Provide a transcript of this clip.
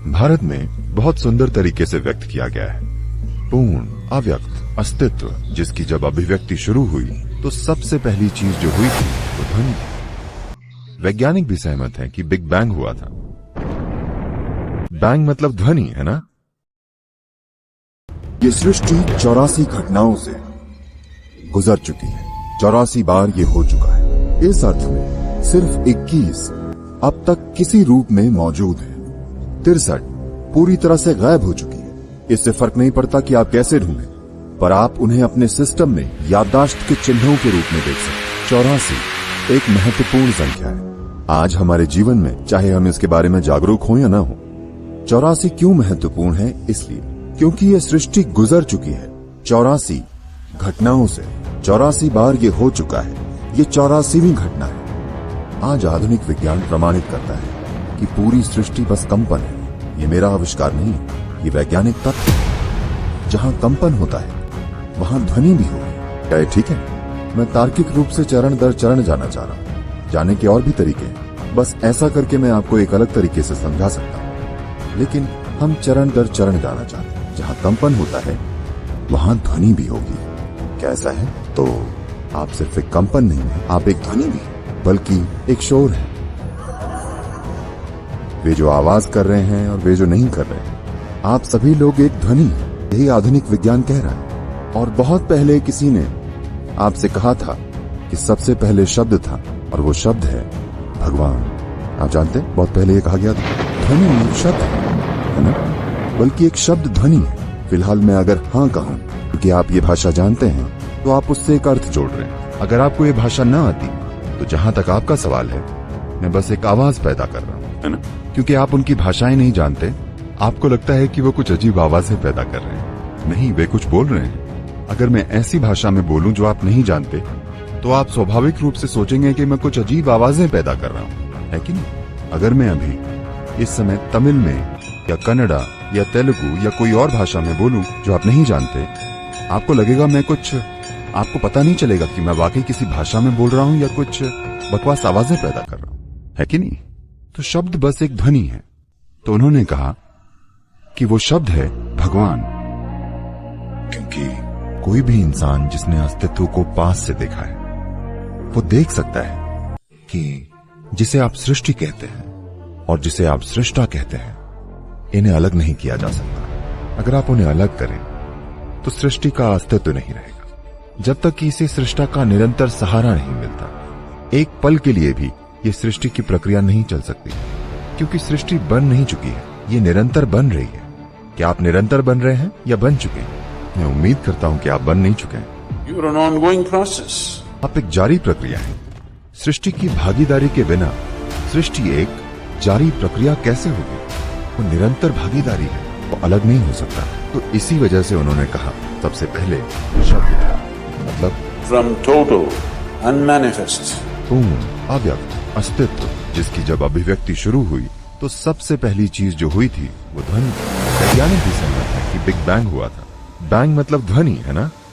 भारत में बहुत सुंदर तरीके से व्यक्त किया गया है। पूर्ण अव्यक्त अस्तित्व जिसकी जब अभिव्यक्ति शुरू हुई तो सबसे पहली चीज जो हुई थी वो ध्वनि थी। वैज्ञानिक भी सहमत हैं कि बिग बैंग हुआ था। बैंग मतलब ध्वनि है ना। ये सृष्टि 84 घटनाओं से गुजर चुकी है। 84 बार ये हो चुका है। इस अर्थ में सिर्फ 21 अब तक किसी रूप में मौजूद है। 63 पूरी तरह से गायब हो चुकी है। इससे फर्क नहीं पड़ता कि आप कैसे ढूंढें, पर आप उन्हें अपने सिस्टम में याददाश्त के चिन्हों के रूप में देख सकते। 84 एक महत्वपूर्ण संख्या है आज हमारे जीवन में, चाहे हम इसके बारे में जागरूक हों या ना हो। 84 क्यों महत्वपूर्ण है? इसलिए क्योंकि ये सृष्टि गुजर चुकी है 84 घटनाओं से। 84 बार ये हो चुका है। ये 84वीं घटना है। आज आधुनिक विज्ञान प्रमाणित करता है कि पूरी सृष्टि बस कंपन है। ये मेरा आविष्कार नहीं, ये वैज्ञानिक तथ्य है। जहां कंपन होता है वहां ध्वनि भी होगी। क्या ये ठीक है? मैं तार्किक रूप से चरण दर चरण जाना चाह रहा हूं। जाने के और भी तरीके हैं, बस ऐसा करके मैं आपको एक अलग तरीके से समझा सकता हूं। लेकिन हम चरण दर चरण जाना चाहते हैं। जहां कंपन होता है वहां ध्वनि भी होगी। कैसा है? तो आप सिर्फ एक कंपन नहीं है, आप एक ध्वनि भी, बल्कि एक शोर है। वे जो आवाज कर रहे हैं और वे जो नहीं कर रहे हैं, आप सभी लोग एक ध्वनि। यही आधुनिक विज्ञान कह रहा है। और बहुत पहले किसी ने आपसे कहा था कि सबसे पहले शब्द था, और वो शब्द है भगवान। आप जानते हैं, बहुत पहले ये कहा गया था। ध्वनि एक शब्द है ना, बल्कि एक शब्द ध्वनि है। फिलहाल मैं अगर हाँ कहूं क्योंकि आप ये भाषा जानते हैं, तो आप उससे एक अर्थ जोड़ रहे हैं। अगर आपको ये भाषा न आती तो जहां तक आपका सवाल है, मैं बस एक आवाज पैदा कर रहा हूं, है ना। क्योंकि आप उनकी भाषाएं नहीं जानते, आपको लगता है कि वो कुछ अजीब आवाजें पैदा कर रहे हैं। नहीं, वे कुछ बोल रहे हैं। अगर मैं ऐसी भाषा में बोलूं जो आप नहीं जानते, तो आप स्वाभाविक रूप से सोचेंगे कि मैं कुछ अजीब आवाजें पैदा कर रहा हूं, है कि नहीं? अगर मैं अभी इस समय तमिल में या कन्नड़ा या तेलुगु या कोई और भाषा में बोलूं जो आप नहीं जानते, आपको लगेगा मैं कुछ, आपको पता नहीं चलेगा कि मैं वाकई किसी भाषा में बोल रहा हूं या कुछ बकवास आवाजें पैदा कर रहा हूं, है कि नहीं? तो शब्द बस एक ध्वनि है। तो उन्होंने कहा कि वो शब्द है भगवान। क्योंकि कोई भी इंसान जिसने अस्तित्व को पास से देखा है, वो देख सकता है कि जिसे आप सृष्टि कहते हैं और जिसे आप सृष्टा कहते हैं, इन्हें अलग नहीं किया जा सकता। अगर आप उन्हें अलग करें तो सृष्टि का अस्तित्व नहीं रहेगा, जब तक कि इसे सृष्टा का निरंतर सहारा नहीं मिलता। एक पल के लिए भी ये सृष्टि की प्रक्रिया नहीं चल सकती, क्योंकि सृष्टि बन नहीं चुकी है, ये निरंतर बन रही है। क्या आप निरंतर बन रहे हैं या बन चुके हैं? मैं उम्मीद करता हूं कि आप बन नहीं चुके हैं। You're an ongoing process. आप एक जारी प्रक्रिया है। सृष्टि की भागीदारी के बिना सृष्टि एक जारी प्रक्रिया कैसे होगी? वो निरंतर भागीदारी है, वो अलग नहीं हो सकता। तो इसी वजह से उन्होंने कहा सबसे पहले शब्द था, मतलब From total, unmanifest. पूर्ण अव्यक्त अस्तित्व जिसकी जब अभिव्यक्ति शुरू हुई तो सबसे पहली चीज जो हुई थी वो ध्वनि। वैज्ञानिक भी सहमत है कि बिग बैंग हुआ था। बैंग मतलब ध्वनि है ना।